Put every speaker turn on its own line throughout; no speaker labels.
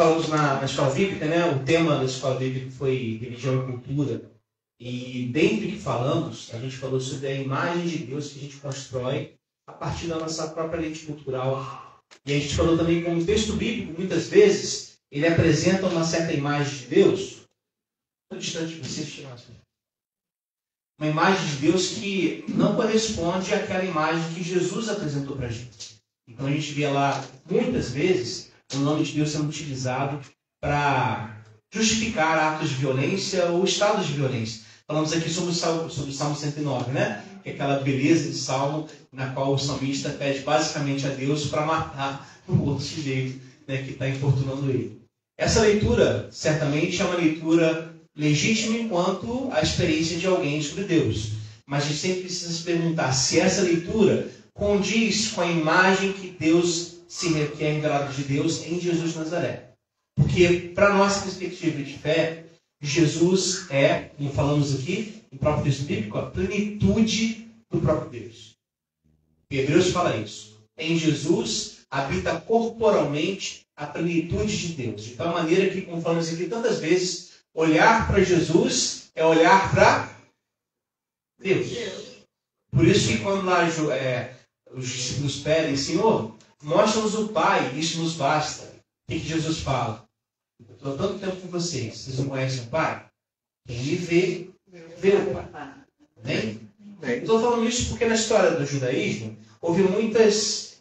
falamos na escola bíblica, né? O tema da escola bíblica foi religião e cultura. E dentro do que falamos, a gente falou sobre a imagem de Deus que a gente constrói a partir da nossa própria lente cultural. E a gente falou também como o texto bíblico, muitas vezes, ele apresenta uma certa imagem de Deus. Estou distante de vocês, uma imagem de Deus que não corresponde àquela imagem que Jesus apresentou para a gente. Então a gente vê lá, muitas vezes, o nome de Deus sendo utilizado para justificar atos de violência ou estados de violência. Falamos aqui sobre o Salmo 109, né? Que é aquela beleza de salmo na qual o salmista pede basicamente a Deus para matar o outro sujeito, né, que está importunando ele. Essa leitura, certamente, é uma leitura legítima enquanto a experiência de alguém sobre Deus. Mas a gente sempre precisa se perguntar se essa leitura condiz com a imagem que Deus que é revelada de Deus em Jesus de Nazaré. Porque, para a nossa perspectiva de fé, Jesus é, como falamos aqui, no próprio texto bíblico, a plenitude do próprio Deus. E Hebreus fala isso. Em Jesus habita corporalmente a plenitude de Deus. De tal maneira que, como falamos aqui tantas vezes, olhar para Jesus é olhar para Deus. Por isso que quando lá os discípulos pedem, Senhor, mostra-nos o Pai, isso nos basta. O que Jesus fala? Eu estou há tanto tempo com vocês não conhecem o Pai? Quem me vê o Pai. Bem? Estou falando isso porque na história do judaísmo houve muitas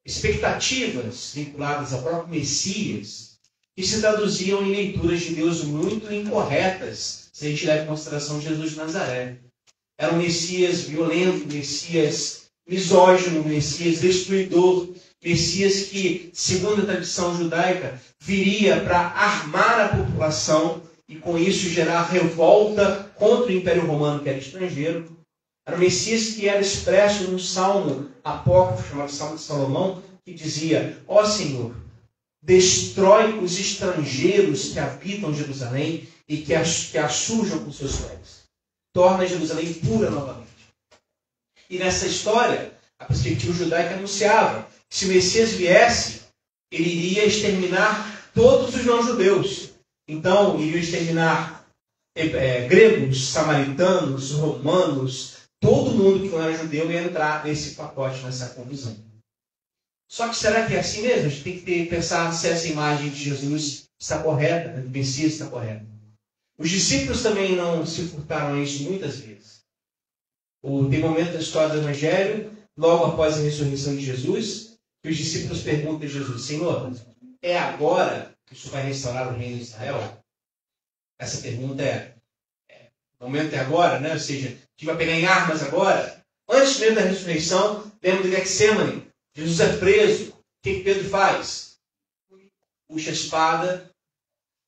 expectativas vinculadas ao próprio Messias que se traduziam em leituras de Deus muito incorretas, se a gente leva em consideração Jesus de Nazaré. Era um Messias violento, Messias misógino, Messias destruidor, Messias que, segundo a tradição judaica, viria para armar a população e com isso gerar revolta contra o Império Romano, que era estrangeiro. Era o Messias que era expresso num salmo apócrifo, chamado Salmo de Salomão, que dizia, ó Senhor, destrói os estrangeiros que habitam Jerusalém e que a sujam com seus pés. Torna Jerusalém pura novamente. E nessa história, a perspectiva judaica anunciava que se o Messias viesse, ele iria exterminar todos os não-judeus. Então, iriam exterminar gregos, samaritanos, romanos, todo mundo que não era judeu ia entrar nesse pacote, nessa confusão. Só que será que é assim mesmo? A gente tem que pensar se essa imagem de Jesus está correta, né? Do Messias está correta. Os discípulos também não se furtaram a isso muitas vezes. Tem momento da história do Evangelho, logo após a ressurreição de Jesus, que os discípulos perguntam a Jesus, Senhor, é agora que o Senhor vai restaurar o reino de Israel? Essa pergunta o momento é agora, né? Ou seja, a gente vai pegar em armas agora? Antes mesmo da ressurreição, lembra do Getsemane? Jesus é preso. O que Pedro faz? Puxa a espada,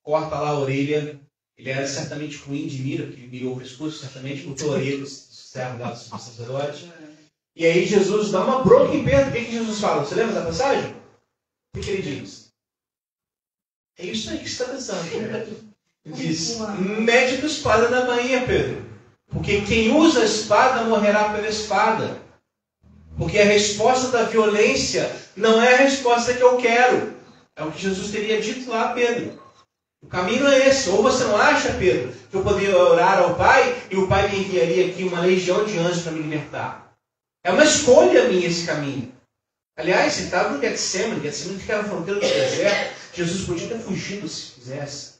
corta lá a orelha. Ele era certamente ruim de mira, porque ele mirou o pescoço, certamente cortou a orelha do servo lá do sacerdote. E aí Jesus dá uma bronca em Pedro. O que Jesus fala? Você lembra da passagem? O que ele diz? É isso aí que você está pensando. Ele diz, mede a espada na bainha, Pedro. Porque quem usa a espada morrerá pela espada. Porque a resposta da violência não é a resposta que eu quero. É o que Jesus teria dito lá a Pedro. O caminho é esse. Ou você não acha, Pedro, que eu poderia orar ao Pai e o Pai me enviaria aqui uma legião de anjos para me libertar. É uma escolha minha esse caminho. Aliás, ele estava no Getsemane. Getsemane ficava na fronteira do deserto. Jesus podia ter fugido se quisesse.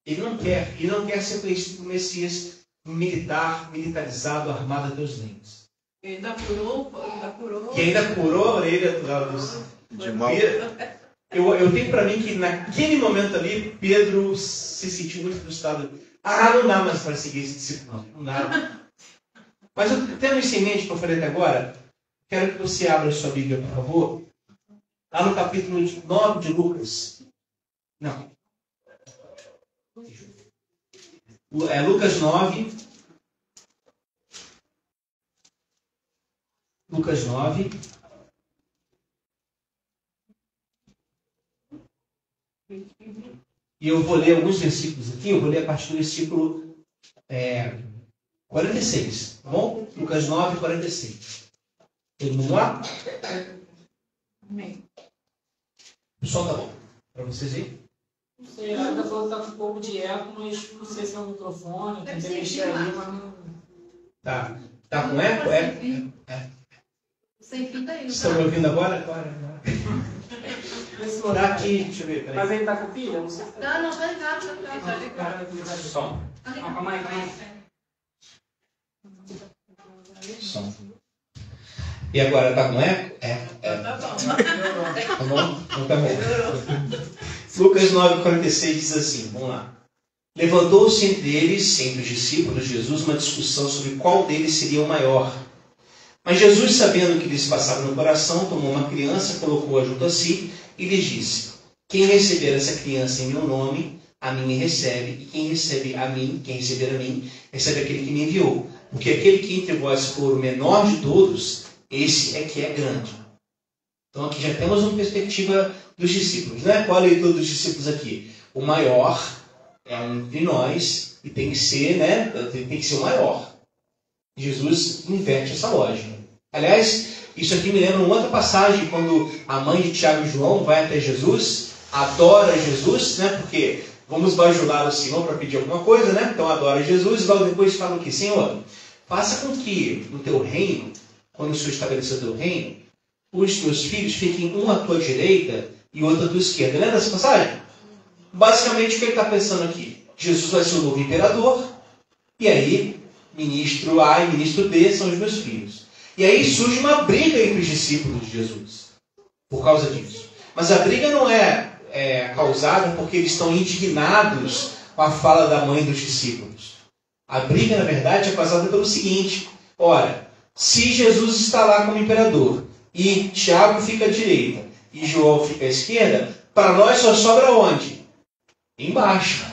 Ele não quer ser conhecido como Messias militarizado, armado até os dentes.
E ainda curou.
E ainda curou a orelha de mal. Eu tenho para mim que naquele momento ali, Pedro se sentiu muito frustrado. Não dá mais para seguir esse discípulo. Não dá. Mas tendo isso em mente que eu falei até agora, quero que você abra a sua Bíblia, por favor. Lá no capítulo 9 de Lucas. Não. Lucas 9. Lucas 9. E eu vou ler alguns versículos aqui. Eu vou ler a partir do versículo 46. Tá bom? Lucas 9, 46. Todo mundo lá?
Amém.
O som tá bom. Para vocês verem.
Não sei, a Ana falou que tá com um pouco de eco, mas não sei se é o microfone, tentei mexer ali, mas não...
Tá. Tá com eco?
Sem fita aí, não
Estão me ouvindo agora? Agora. Tá aqui, deixa eu ver, peraí.
Mas ele tá com pilha? Não sei.
Não, vai cá, tá ligado.
Som.
Calma aí.
Som. E agora, tá com eco? Tá bom? Então tá bom. Lucas 9,46 diz assim, vamos lá. Levantou-se entre eles, entre os discípulos de Jesus, uma discussão sobre qual deles seria o maior. Mas Jesus, sabendo o que lhes passava no coração, tomou uma criança, colocou-a junto a si e lhes disse: quem receber essa criança em meu nome, a mim me recebe, e quem receber a mim, recebe aquele que me enviou. Porque aquele que entre vós for o menor de todos, esse é que é grande. Então aqui já temos uma perspectiva dos discípulos, né? Qual a leitura dos discípulos aqui? O maior é um de nós e tem que ser, né? Tem que ser o maior. Jesus inverte essa lógica. Aliás, isso aqui me lembra uma outra passagem, quando a mãe de Tiago e João vai até Jesus, adora Jesus, né? Porque vamos bajular o Senhor para pedir alguma coisa, né? Então adora Jesus e logo depois fala o quê? Senhor, faça com que no teu reino, quando o Senhor estabeleceu o teu reino, os teus filhos fiquem um à tua direita e outro à tua esquerda. Lembra dessa passagem? Basicamente o que ele está pensando aqui? Jesus vai ser o novo imperador, e aí ministro A e ministro B são os meus filhos. E aí surge uma briga entre os discípulos de Jesus, por causa disso. Mas a briga não é causada porque eles estão indignados com a fala da mãe dos discípulos. A briga, na verdade, é causada pelo seguinte: ora, se Jesus está lá como imperador, e Tiago fica à direita, e João fica à esquerda, para nós só sobra onde? Embaixo.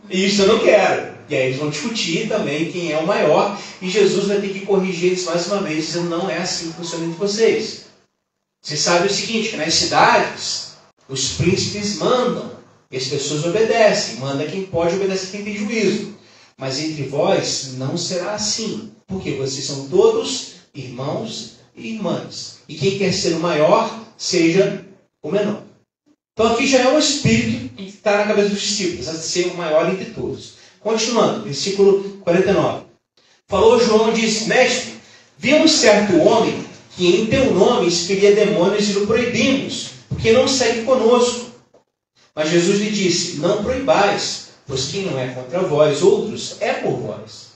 E isso eu não quero. E aí eles vão discutir também quem é o maior, e Jesus vai ter que corrigir eles mais uma vez, dizendo: não é assim que funciona entre vocês. Vocês sabem o seguinte, que nas cidades, os príncipes mandam, e as pessoas obedecem. Manda quem pode, obedece quem tem juízo. Mas entre vós não será assim, porque vocês são todos irmãos e irmãs. E quem quer ser o maior, seja o menor. Então aqui já é um espírito que está na cabeça dos discípulos, a ser o maior entre todos. Continuando, versículo 49. Falou João e disse: mestre, vimos certo homem que em teu nome expelia demônios e o proibimos, porque não segue conosco. Mas Jesus lhe disse: não proibais, pois quem não é contra vós, outros, é por vós.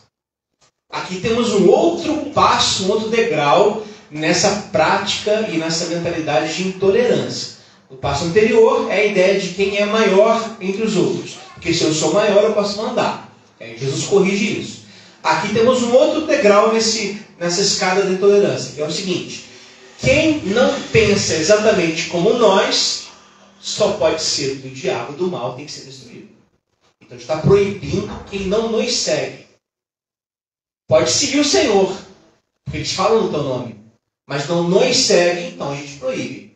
Aqui temos um outro passo, um outro degrau nessa prática e nessa mentalidade de intolerância. O passo anterior é a ideia de quem é maior entre os outros. Porque se eu sou maior, eu posso mandar. Aí Jesus corrige isso. Aqui temos um outro degrau nessa escada da intolerância, que é o seguinte: quem não pensa exatamente como nós, só pode ser do diabo, do mal, tem que ser destruído. Então está proibindo quem não nos segue. Pode seguir o Senhor, porque eles falam no teu nome, mas não nos segue, então a gente proíbe.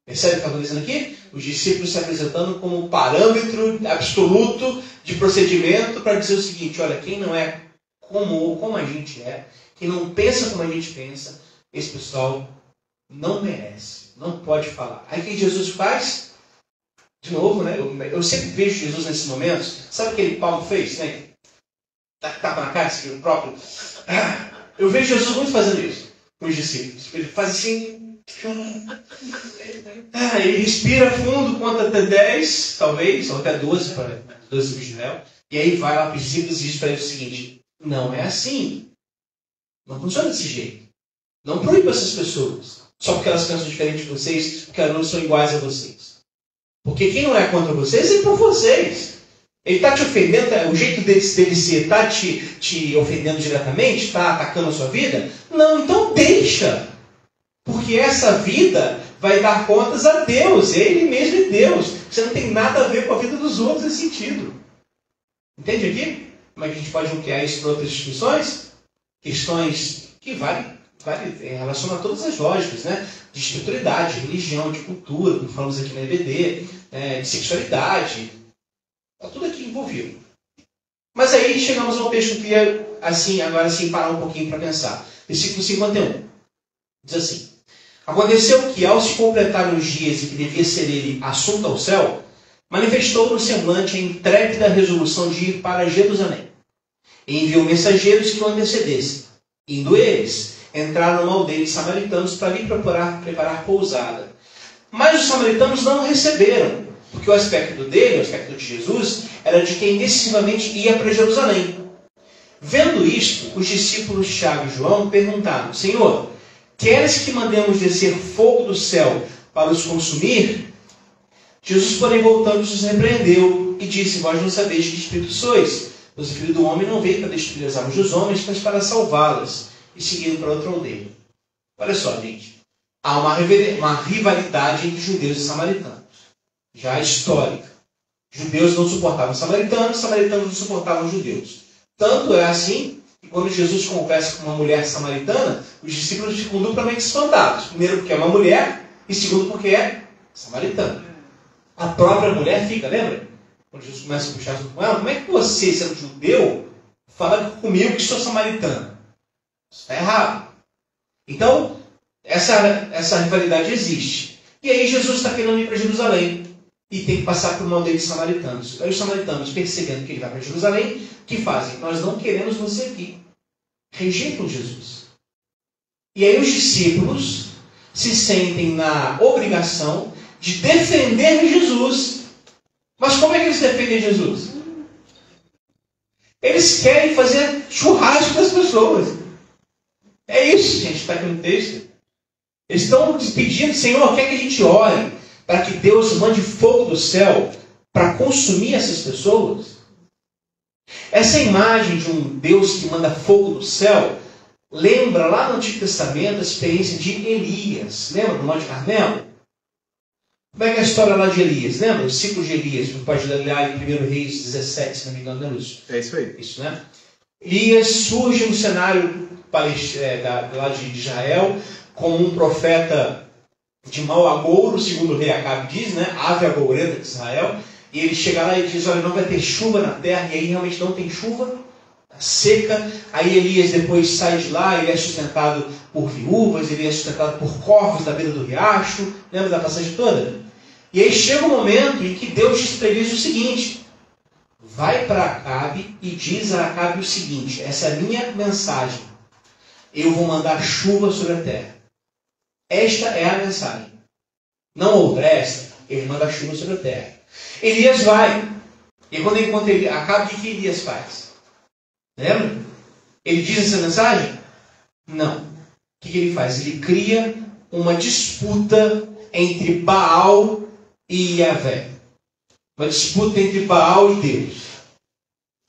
Percebe o que está acontecendo aqui? Os discípulos se apresentando como parâmetro absoluto de procedimento para dizer o seguinte: olha, quem não é como a gente é, quem não pensa como a gente pensa, esse pessoal não merece, não pode falar. Aí o que Jesus faz? De novo, né? Eu sempre vejo Jesus nesses momentos. Sabe o que Paulo fez? Né? Tapa na cara, o próprio. Eu vejo Jesus muito fazendo isso com os discípulos. Ele faz assim. Ele respira fundo, conta até 10, talvez, ou até 12 para 12 de Israel. E aí vai lá para os discípulos e diz para eles o seguinte: não é assim. Não funciona desse jeito. Não proíba essas pessoas só porque elas pensam diferente de vocês, porque elas não são iguais a vocês. Porque quem não é contra vocês é por vocês. Ele está te ofendendo, o jeito dele ser está te ofendendo diretamente, está atacando a sua vida? Não, então deixa. Porque essa vida vai dar contas a Deus. Ele mesmo é Deus. Você não tem nada a ver com a vida dos outros nesse sentido. Entende aqui? Como é que a gente pode ampliar isso para outras discussões? Questões que relacionam a todas as lógicas, né? De espiritualidade, de religião, de cultura, como falamos aqui na EBD, de sexualidade. Está tudo aqui envolvido. Mas aí chegamos a um texto que eu queria, agora parar um pouquinho para pensar. Versículo 51. Diz assim: aconteceu que, ao se completarem os dias em que devia ser ele assunto ao céu, manifestou no semblante a intrépida resolução de ir para Jerusalém. E enviou mensageiros que o antecedessem. Indo eles, entraram numa aldeia de samaritanos para lhe preparar pousada. Mas os samaritanos não o receberam, porque o aspecto dele, o aspecto de Jesus, era de quem decisivamente ia para Jerusalém. Vendo isto, os discípulos Tiago e João perguntaram: Senhor, queres que mandemos descer fogo do céu para os consumir? Jesus, porém, voltando, os repreendeu e disse: Vós não sabeis de que espírito sois, pois o Filho do Homem não veio para destruir as almas dos homens, mas para salvá-las. E seguiram para outra aldeia. Olha só, gente. Há uma rivalidade entre judeus e samaritanos. Já histórica. Judeus não suportavam samaritanos, samaritanos não suportavam judeus. Tanto é assim que quando Jesus conversa com uma mulher samaritana, os discípulos ficam duplamente espantados. Primeiro porque é uma mulher e segundo porque é samaritana. A própria mulher fica, lembra? Quando Jesus começa a puxar assunto com ela, como é que você, sendo judeu, fala comigo que sou samaritano? Isso está errado. Então, essa rivalidade existe. E aí Jesus está querendo ir para Jerusalém e tem que passar por uma aldeia de samaritanos. Aí os samaritanos, percebendo que ele vai para Jerusalém, o que fazem? Nós não queremos você aqui. Rejeitam Jesus. E aí os discípulos se sentem na obrigação de defender Jesus. Mas como é que eles defendem Jesus? Eles querem fazer churrasco das pessoas. É isso, gente, está aqui no texto. Eles estão pedindo: Senhor, quer que a gente ore para que Deus mande fogo do céu para consumir essas pessoas? Essa imagem de um Deus que manda fogo do céu lembra lá no Antigo Testamento a experiência de Elias. Lembra do Monte Carmelo? Como é que é a história lá de Elias? Lembra? O ciclo de Elias, você pode olhar em 1 Reis 17, se não me engano, não é isso?
É isso aí.
Isso, né? Elias surge no cenário lá de Israel como um profeta de mau agouro, segundo o rei Acabe diz, né? Ave agourenta de Israel. E ele chega lá e diz: olha, não vai ter chuva na terra. E aí realmente não tem chuva, está seca. Aí Elias depois sai de lá, ele é sustentado por viúvas, ele é sustentado por corvos da beira do riacho. Lembra da passagem toda? E aí chega um momento em que Deus diz para Elias o seguinte: vai para Acabe e diz a Acabe o seguinte, essa é a minha mensagem: eu vou mandar chuva sobre a terra. Esta é a mensagem. Não outra, esta. Ele manda chuva sobre a terra. Elias vai. E quando ele encontra Acabe, o que Elias faz? Lembra? Ele diz essa mensagem? Não. O que ele faz? Ele cria uma disputa entre Baal e Yahvé. Uma disputa entre Baal e Deus.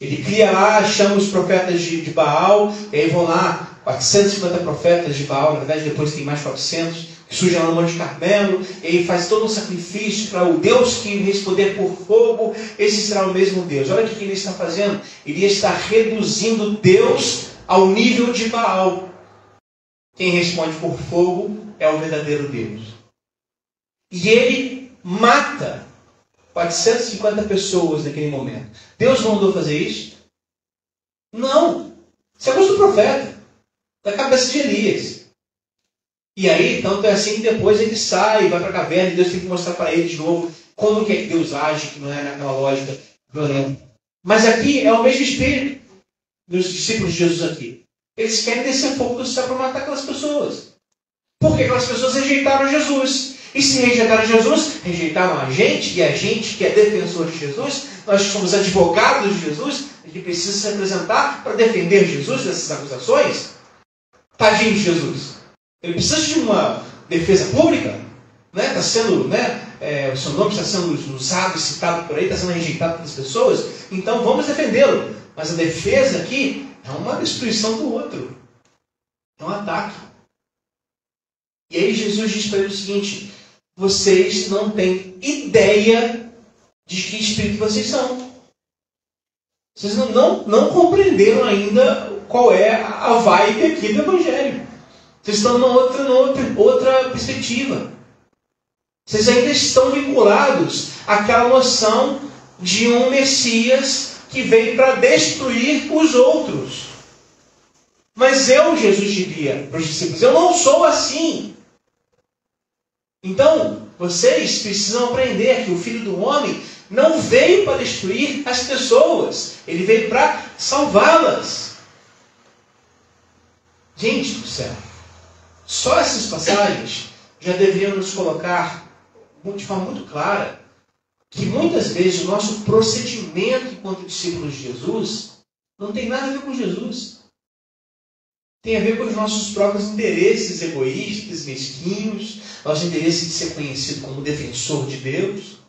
Ele cria lá, chama os profetas de Baal, e aí vão lá 450 profetas de Baal, na verdade depois tem mais 400, que surgem lá no Monte Carmelo, e aí faz todo um sacrifício para o Deus que responder por fogo, esse será o mesmo Deus. Olha o que ele está fazendo. Ele está reduzindo Deus ao nível de Baal. Quem responde por fogo é o verdadeiro Deus. E ele mata 450 pessoas naquele momento. Deus não mandou fazer isso? Não. Isso é coisa do profeta, da cabeça de Elias. E aí, tanto é assim que depois ele sai, vai para a caverna, e Deus tem que mostrar para ele de novo como que é que Deus age, que não é naquela lógica violenta. Mas aqui é o mesmo espírito dos discípulos de Jesus aqui. Eles querem descer fogo do céu para matar aquelas pessoas. Porque aquelas pessoas rejeitaram Jesus. E se rejeitaram Jesus, rejeitaram a gente, e a gente que é defensor de Jesus, nós que somos advogados de Jesus, a gente precisa se apresentar para defender Jesus dessas acusações. Tadinho de Jesus. Ele precisa de uma defesa pública, né? Está sendo, né? O seu nome está sendo usado e citado por aí, está sendo rejeitado pelas pessoas, então vamos defendê-lo. Mas a defesa aqui é uma destruição do outro. É um ataque. E aí Jesus diz para ele o seguinte: vocês não têm ideia de que espírito vocês são. Vocês não compreenderam ainda qual é a vibe aqui do Evangelho. Vocês estão numa outra perspectiva. Vocês ainda estão vinculados àquela noção de um Messias que veio para destruir os outros. Mas Jesus diria para os discípulos: eu não sou assim. Então, vocês precisam aprender que o Filho do Homem não veio para destruir as pessoas. Ele veio para salvá-las. Gente do céu, só essas passagens já deveriam nos colocar de forma muito clara que muitas vezes o nosso procedimento enquanto discípulos de Jesus não tem nada a ver com Jesus. Tem a ver com os nossos próprios interesses egoístas, mesquinhos, nosso interesse de ser conhecido como defensor de Deus.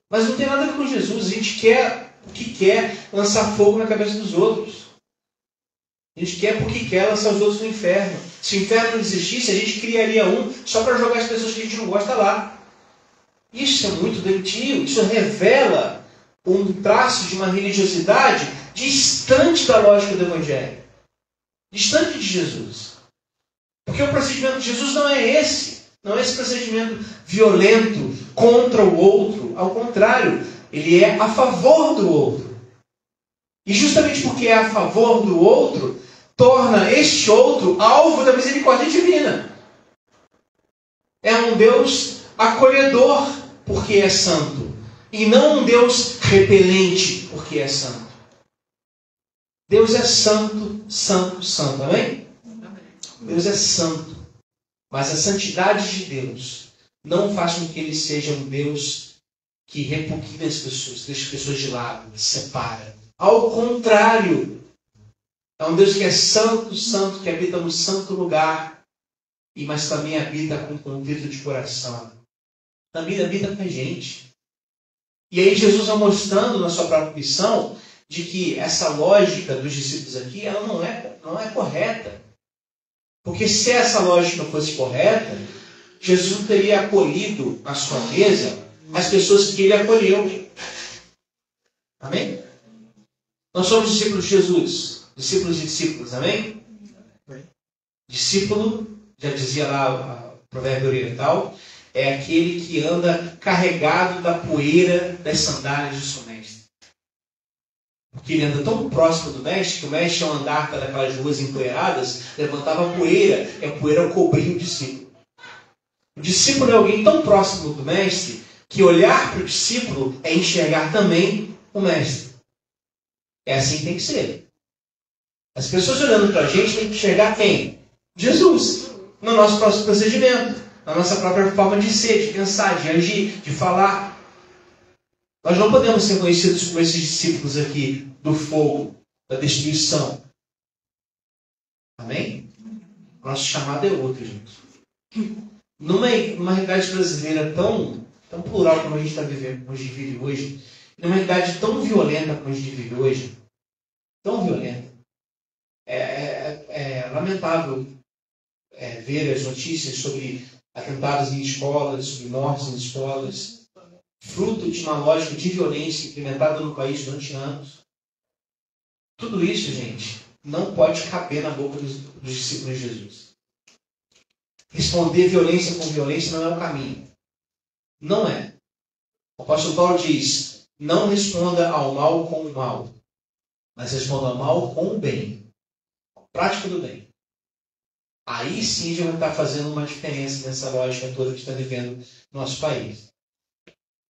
Mas não tem nada a ver com Jesus. A gente quer o que quer lançar fogo na cabeça dos outros. A gente quer porque quer lançar os outros no inferno. Se o inferno não existisse, a gente criaria um só para jogar as pessoas que a gente não gosta lá. Isso é muito doentio. Isso revela um traço de uma religiosidade distante da lógica do Evangelho. Distante de Jesus. Porque o procedimento de Jesus não é esse. Não é esse procedimento violento contra o outro. Ao contrário, ele é a favor do outro. E justamente porque é a favor do outro, torna este outro alvo da misericórdia divina. É um Deus acolhedor porque é santo. E não um Deus repelente porque é santo. Deus é santo, santo, santo. Amém? Deus é santo. Mas a santidade de Deus não faz com que ele seja um Deus que repugna as pessoas, deixa as pessoas de lado, separa. Ao contrário, é um Deus que é santo, santo, que habita no santo lugar, mas também habita com convite de coração. Também habita com a gente. E aí Jesus vai mostrando na sua própria missão de que essa lógica dos discípulos aqui, ela não é correta. Porque se essa lógica fosse correta, Jesus não teria acolhido à sua mesa as pessoas que ele acolheu. Amém? Nós somos discípulos de Jesus. Discípulos de discípulos. Amém? Discípulo, já dizia lá o provérbio oriental, é aquele que anda carregado da poeira das sandálias do seu mestre. Porque ele anda tão próximo do mestre, que o mestre, ao andar pelas ruas empoeiradas, levantava poeira, e a poeira cobria o discípulo. O discípulo é alguém tão próximo do mestre, que olhar para o discípulo é enxergar também o mestre. É assim que tem que ser. As pessoas olhando para a gente têm que enxergar quem? Jesus. No nosso próximo procedimento. Na nossa própria forma de ser, de pensar, de agir, de falar. Nós não podemos ser conhecidos como esses discípulos aqui do fogo, da destruição. Amém? Nosso chamado é outro, gente. Numa realidade brasileira tão plural como a gente está vivendo, como a gente vive hoje, numa realidade tão violenta como a gente vive hoje, tão violenta, é lamentável ver as notícias sobre atentados em escolas, sobre mortes em escolas, fruto de uma lógica de violência implementada no país durante anos. Tudo isso, gente, não pode caber na boca dos discípulos de Jesus. Responder violência com violência não é o caminho. Não é. O apóstolo Paulo diz, não responda ao mal com o mal, mas responda ao mal com o bem. A prática do bem. Aí sim já vai estar fazendo uma diferença nessa lógica toda que está vivendo no nosso país.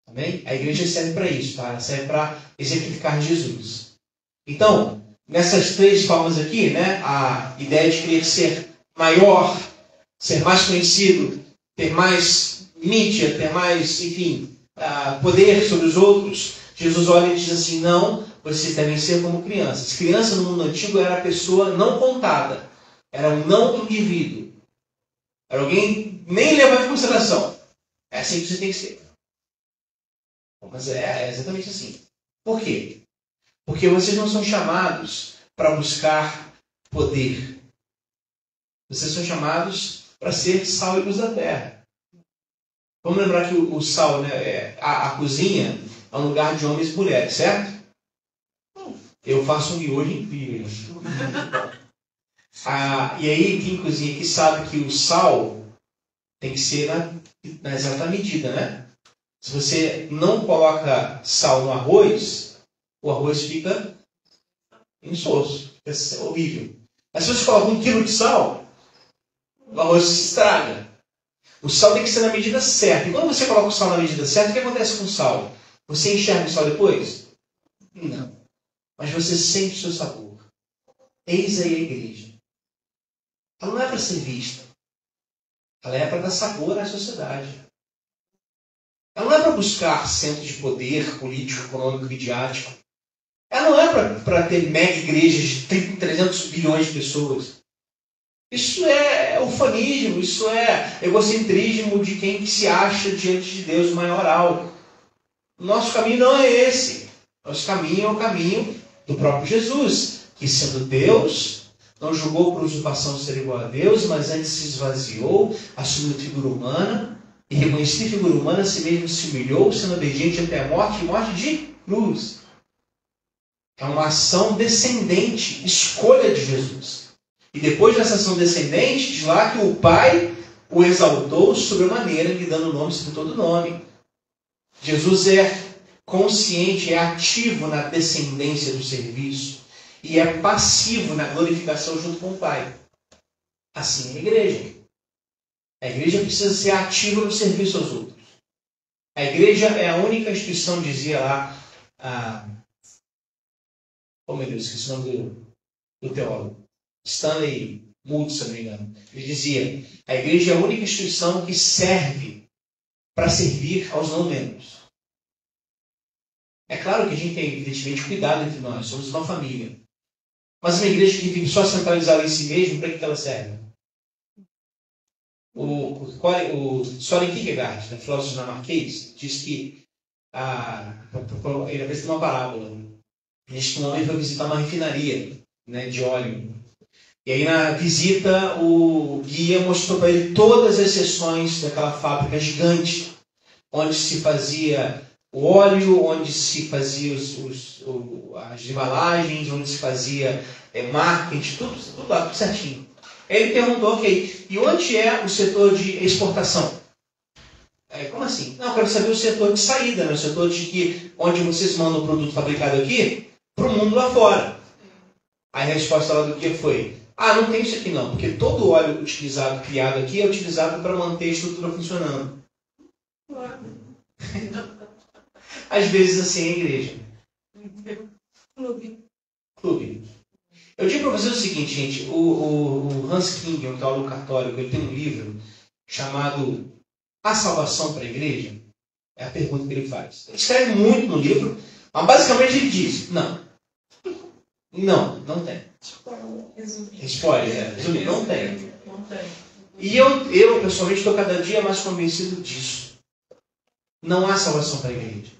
Amém? A igreja serve para isso, tá? Serve para exemplificar Jesus. Então, nessas três formas aqui, né? A ideia de querer ser maior, ser mais conhecido, ter mais mídia, ter mais, enfim, poder sobre os outros. Jesus olha e diz assim, não, vocês devem ser como crianças. Criança no mundo antigo era a pessoa não contada. Era um não indivíduo. Era alguém nem levado em consideração. É assim que você tem que ser. Mas é exatamente assim. Por quê? Porque vocês não são chamados para buscar poder. Vocês são chamados para ser sal e luz da terra. Vamos lembrar que o sal, né, a cozinha é um lugar de homens e mulheres, certo? Eu faço um miojo incrível. E aí, quem cozinha aqui sabe que o sal tem que ser na exata medida, né? Se você não coloca sal no arroz, o arroz fica insosso, fica horrível. Mas se você coloca 1 quilo de sal, o arroz se estraga. O sal tem que ser na medida certa. E quando você coloca o sal na medida certa, o que acontece com o sal? Você enxerga o sal depois? Não. Mas você sente o seu sabor. Eis aí a igreja. Ela não é para ser vista. Ela é para dar sabor à sociedade. Ela não é para buscar centro de poder político, econômico, midiático. Ela não é para ter mega igrejas de 300 bilhões de pessoas. Isso é ufanismo, isso é egocentrismo de quem se acha diante de Deus maioral. O nosso caminho não é esse. Nosso caminho é o caminho do próprio Jesus, que sendo Deus, não julgou por usurpação ser igual a Deus, mas antes se esvaziou, assumiu figura humana, e reconhecendo a figura humana, a si mesmo se humilhou, sendo obediente até a morte, e morte de cruz. É uma ação descendente, escolha de Jesus. E depois dessa ação descendente, diz lá que o Pai o exaltou sobremaneira, lhe dando nome sobre todo nome. Jesus é consciente, é ativo na descendência do serviço e é passivo na glorificação junto com o Pai. Assim é a igreja. A igreja precisa ser ativa no serviço aos outros. A igreja é a única instituição, dizia lá, oh meu Deus, esqueci o nome do teólogo, Stanley Moody, se não me engano. Ele dizia, a igreja é a única instituição que serve para servir aos não membros. É claro que a gente tem, evidentemente, cuidado entre nós, somos uma família. Mas uma igreja que vive só centralizada em si mesma, para que ela serve? O Soren Kierkegaard, filósofo dinamarquês, diz que ele apresenta uma parábola. Ele diz que um homem foi visitar uma refinaria, né, de óleo. E aí na visita o guia mostrou para ele todas as seções daquela fábrica gigante, onde se fazia o óleo, onde se fazia as embalagens, onde se fazia marketing, tudo lá, tudo certinho. Ele perguntou, ok, e onde é o setor de exportação? Como assim? Não, eu quero saber o setor de saída, né? O setor de onde vocês mandam o produto fabricado aqui para o mundo lá fora. Aí a resposta lá do guia foi, não tem isso aqui não, porque todo o óleo utilizado, criado aqui, é utilizado para manter a estrutura funcionando. Às vezes assim é a igreja. Clube. Eu digo para vocês o seguinte, gente, o Hans King, um teólogo católico, ele tem um livro chamado A Salvação para a Igreja. É a pergunta que ele faz. Ele escreve muito no livro, mas basicamente ele diz, não tem. Spoiler, não tem. E eu pessoalmente estou cada dia mais convencido disso. Não há salvação para a igreja.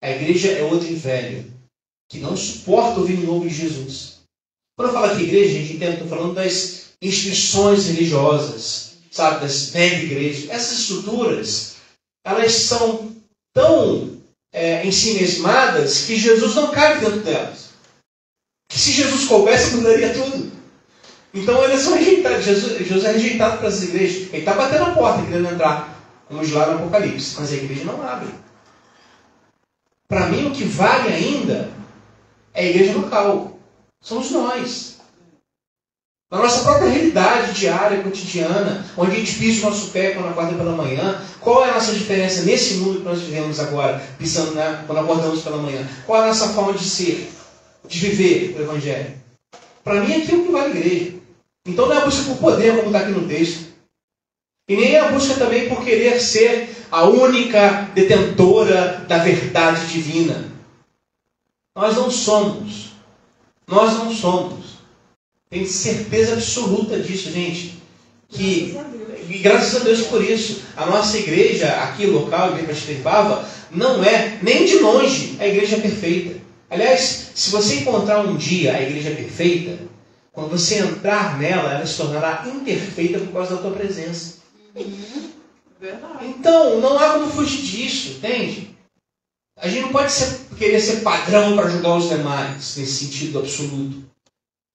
A igreja é outro velho, que não suporta ouvir o nome de Jesus. Quando eu falo aqui igreja, a gente entende, estou falando das instituições religiosas, sabe, das mega igrejas. Essas estruturas, elas são tão ensimesmadas que Jesus não cabe dentro delas. Que se Jesus coubesse, mudaria tudo. Então eles são rejeitados. Jesus é rejeitado para as igrejas. Ele está batendo a porta, querendo entrar, como diz lá no Apocalipse, mas a igreja não abre. Para mim, o que vale ainda é a igreja local. Somos nós. Na nossa própria realidade diária, cotidiana, onde a gente pisa o nosso pé quando acorda pela manhã, qual é a nossa diferença nesse mundo que nós vivemos agora, pisando, né, quando acordamos pela manhã? Qual é a nossa forma de ser, de viver o Evangelho? Para mim, é aquilo que vale a igreja. Então não é a busca por poder, como está aqui no texto. E nem é a busca também por querer ser a única detentora da verdade divina. Nós não somos. Tenho certeza absoluta disso, gente. E graças a Deus por isso. A nossa igreja, aqui local, a igreja de Bava, não é nem de longe a igreja perfeita. Aliás, se você encontrar um dia a igreja perfeita, quando você entrar nela, ela se tornará imperfeita por causa da tua presença. Então, não há como fugir disso, entende? A gente não pode querer ser padrão para julgar os demais, nesse sentido absoluto.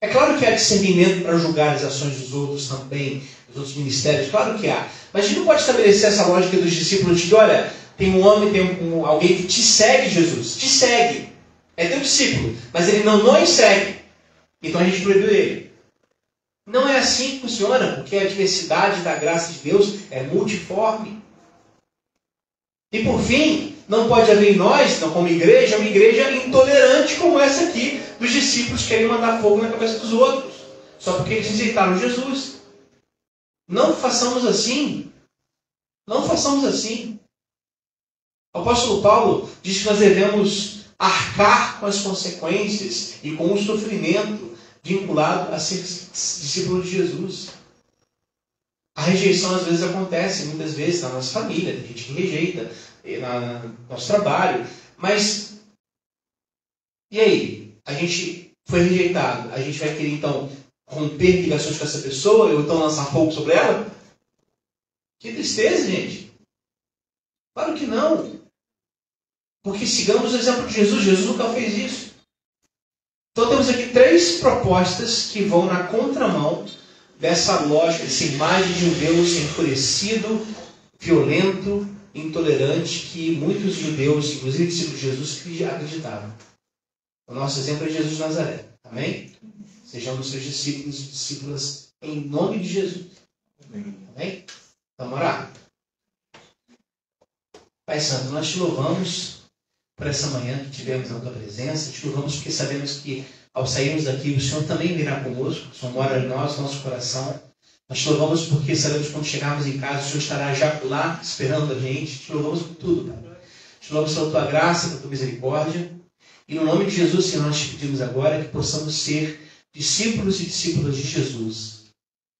É claro que há discernimento para julgar as ações dos outros também, dos outros ministérios, claro que há. Mas a gente não pode estabelecer essa lógica dos discípulos de que, olha, tem um homem, tem alguém que te segue, Jesus, te segue. É teu discípulo, mas ele não nos segue. Então a gente proibiu ele. Não é assim que funciona, porque a diversidade da graça de Deus é multiforme. E por fim, Não pode haver em nós, não como igreja, uma igreja intolerante como essa aqui, dos discípulos que querem mandar fogo na cabeça dos outros, só porque eles rejeitaram Jesus. Não façamos assim. Não façamos assim. O apóstolo Paulo diz que nós devemos arcar com as consequências e com o sofrimento vinculado a ser discípulo de Jesus. A rejeição às vezes acontece, muitas vezes, na nossa família, tem gente que rejeita, no nosso trabalho, mas e aí? A gente foi rejeitado, a gente vai querer então romper ligações com essa pessoa, ou então lançar fogo sobre ela? Que tristeza, gente. Claro que não. Porque sigamos o exemplo de Jesus. Jesus nunca fez isso. Então temos aqui 3 propostas que vão na contramão dessa lógica, dessa imagem de um Deus enfurecido, violento, intolerante, que muitos judeus, inclusive discípulos de Jesus, acreditavam. O nosso exemplo é Jesus de Nazaré. Amém? Sejamos seus discípulos e discípulas em nome de Jesus. Amém? Vamos orar? Pai Santo, nós te louvamos por essa manhã que tivemos na tua presença. Te louvamos porque sabemos que ao sairmos daqui o Senhor também virá conosco. O Senhor mora em nós, no nosso coração. Nós te louvamos porque sabemos que quando chegarmos em casa o Senhor estará já lá esperando a gente. Te louvamos por tudo, Pai. Te louvamos pela tua graça, pela tua misericórdia. E no nome de Jesus, Senhor, nós te pedimos agora que possamos ser discípulos e discípulas de Jesus.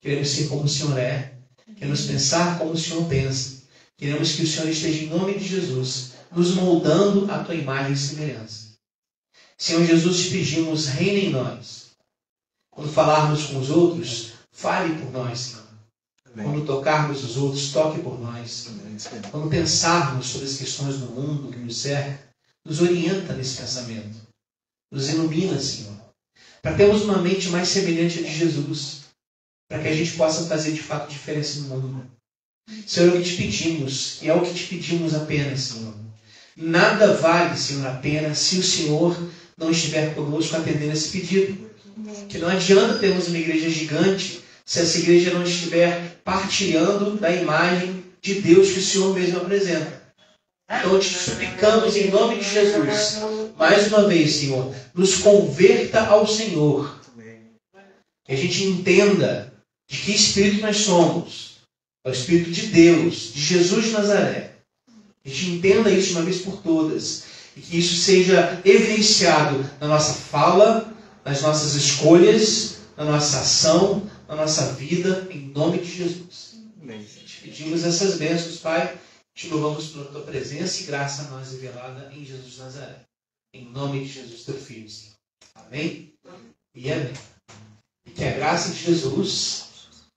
Queremos ser como o Senhor é. Queremos pensar como o Senhor pensa. Queremos que o Senhor esteja em nome de Jesus, nos moldando à tua imagem e semelhança. Senhor Jesus, te pedimos, reina em nós. Quando falarmos com os outros, fale por nós, Senhor. Amém. Quando tocarmos os outros, toque por nós. Amém. Quando pensarmos sobre as questões do mundo que nos cerca, nos orienta nesse pensamento. Nos ilumina, Senhor. Para termos uma mente mais semelhante a de Jesus. Para que a gente possa fazer de fato diferença no mundo. Senhor, é o que te pedimos. E é o que te pedimos apenas, Senhor. Nada vale, Senhor, a pena se o Senhor não estiver conosco atendendo esse pedido. Que não adianta termos uma igreja gigante se essa igreja não estiver partilhando da imagem de Deus que o Senhor mesmo apresenta. Então te suplicamos em nome de Jesus, mais uma vez, Senhor, nos converta ao Senhor. Que a gente entenda de que espírito nós somos. É o Espírito de Deus, de Jesus de Nazaré. Que a gente entenda isso de uma vez por todas. E que isso seja evidenciado na nossa fala, nas nossas escolhas, na nossa ação, na nossa vida, em nome de Jesus. Te pedimos essas bênçãos, Pai. Te louvamos pela tua presença e graça a nós revelada em Jesus de Nazaré. Em nome de Jesus, teu Filho, Senhor. Amém? E amém. E que a graça de Jesus,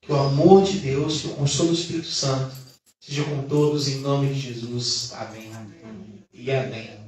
que o amor de Deus, que o consolo do Espírito Santo, seja com todos em nome de Jesus. Amém. E amém.